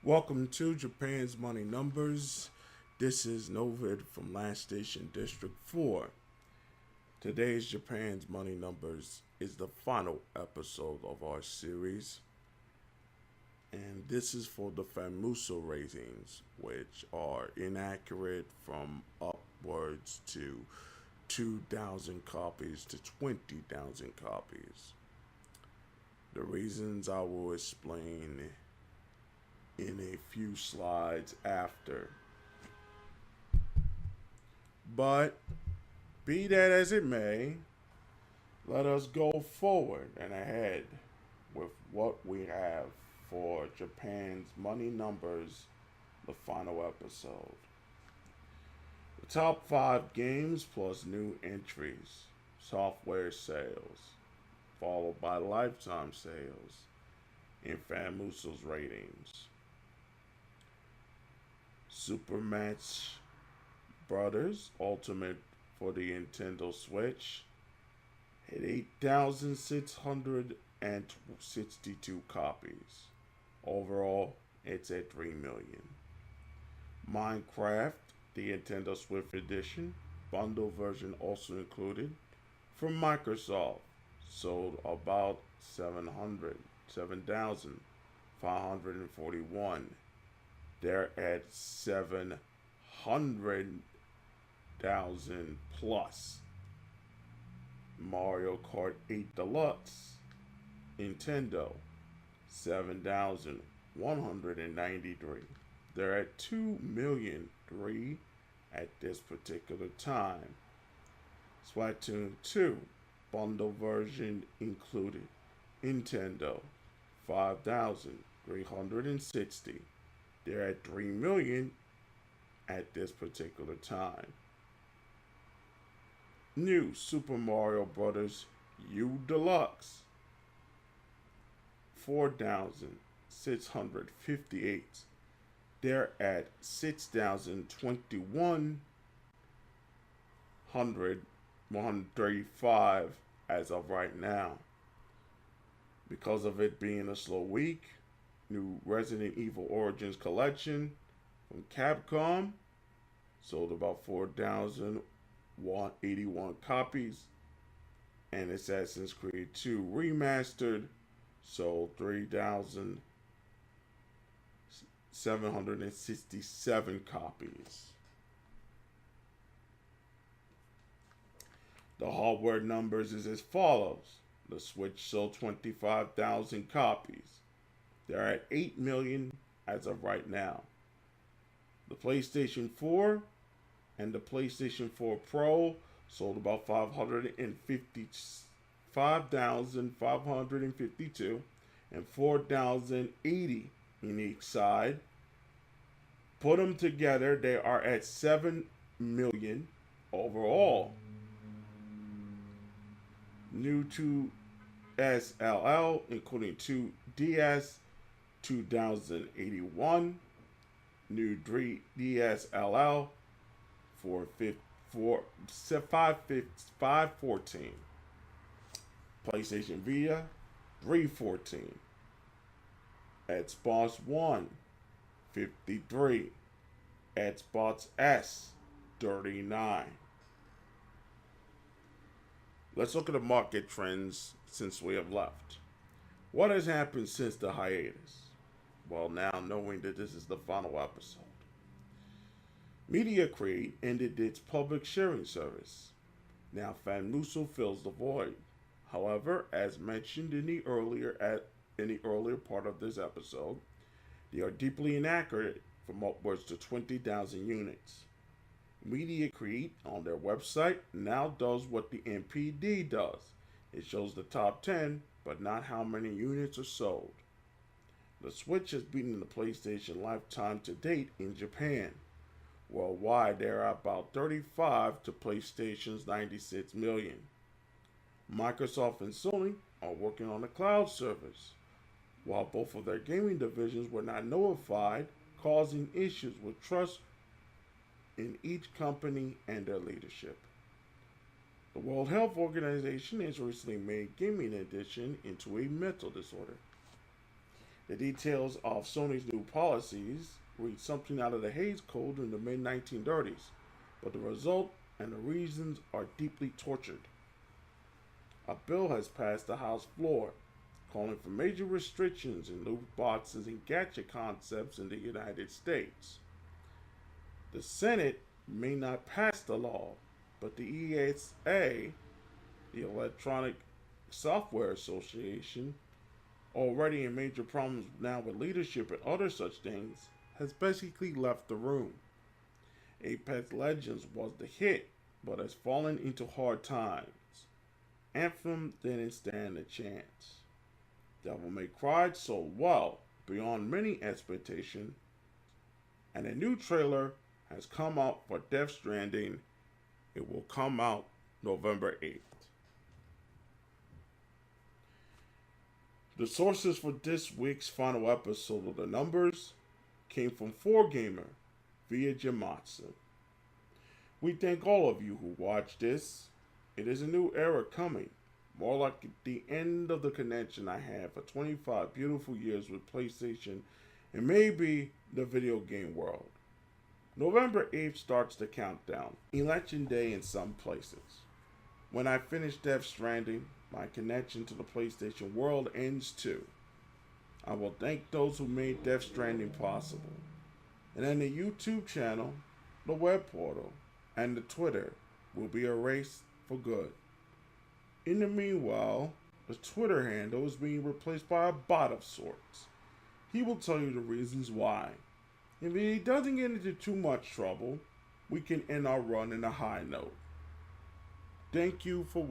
Welcome to Japan's Money Numbers. This is Novid from Last Station District 4. Today's Japan's Money Numbers is the final episode of our series. And this is for the FAMUSA ratings, which are inaccurate from upwards to 2,000 copies to 20,000 copies. The reasons I will explain in a few slides after. But be that as it may, let us go forward and ahead with what we have for Japan's Money Numbers, the final episode. The top 5 games plus new entries, software sales, followed by lifetime sales, and FAMUSA's ratings. Super Match Brothers Ultimate for the Nintendo Switch had 8,662 copies. Overall, it's at 3 million. Minecraft, the Nintendo Switch Edition, bundle version also included, from Microsoft, sold about 7,541. They're at 700,000 plus. Mario Kart 8 Deluxe, Nintendo, 7,193. They're at 2,000,003 at this particular time. Splatoon 2, bundle version included, Nintendo, 5,360. They're at 3 million at this particular time. New Super Mario Bros. U Deluxe, 4,658. They're at 6,021,135 as of right now. Because of it being a slow week, new Resident Evil Origins Collection from Capcom sold about 4,181 copies, and Assassin's Creed 2 Remastered sold 3,767 copies. The hardware numbers is as follows. The Switch sold 25,000 copies. They're at 8 million as of right now. The PlayStation 4 and the PlayStation 4 Pro sold about 555,552 and 4,080 in each side. Put them together, they are at 7 million overall. New 2SLL, including 2DS, 2,081. New 3DSLL for 514. PlayStation Vita, 314. Xbox One, 53. Xbox S, 39. Let's look at the market trends since we have left. What has happened since the hiatus? Well, now knowing that this is the final episode. Create ended its public sharing service. Now FAMUSA fills the void. However, as mentioned in the earlier part of this episode, they are deeply inaccurate from upwards to 20,000 units. Create on their website now does what the NPD does. It shows the top 10, but not how many units are sold. The Switch has beaten the PlayStation lifetime to date in Japan. Worldwide, there are about 35 to PlayStation's 96 million. Microsoft and Sony are working on a cloud service, while both of their gaming divisions were not notified, causing issues with trust in each company and their leadership. The World Health Organization has recently made gaming addiction into a mental disorder. The details of Sony's new policies read something out of the Hays Code in the mid 1930s, but the result and the reasons are deeply tortured. A bill has passed the House floor calling for major restrictions in loot boxes and gadget concepts in the United States. The Senate may not pass the law, but the ESA, the Electronic Software Association, already in major problems now with leadership and other such things, has basically left the room. Apex Legends was the hit, but has fallen into hard times. Anthem didn't stand a chance. Devil May Cry sold well, beyond many expectations, and a new trailer has come out for Death Stranding. It will come out November 8th. The sources for this week's final episode of The Numbers came from 4Gamer via Jamatsu. We thank all of you who watched this. It is a new era coming, more like the end of the connection I had for 25 beautiful years with PlayStation and maybe the video game world. November 8th starts the countdown, Election Day in some places. When I finish Death Stranding, my connection to the PlayStation world ends too. I will thank those who made Death Stranding possible. And then the YouTube channel, the web portal, and the Twitter will be erased for good. In the meanwhile, the Twitter handle is being replaced by a bot of sorts. He will tell you the reasons why. If he doesn't get into too much trouble, we can end our run in a high note. Thank you for watching.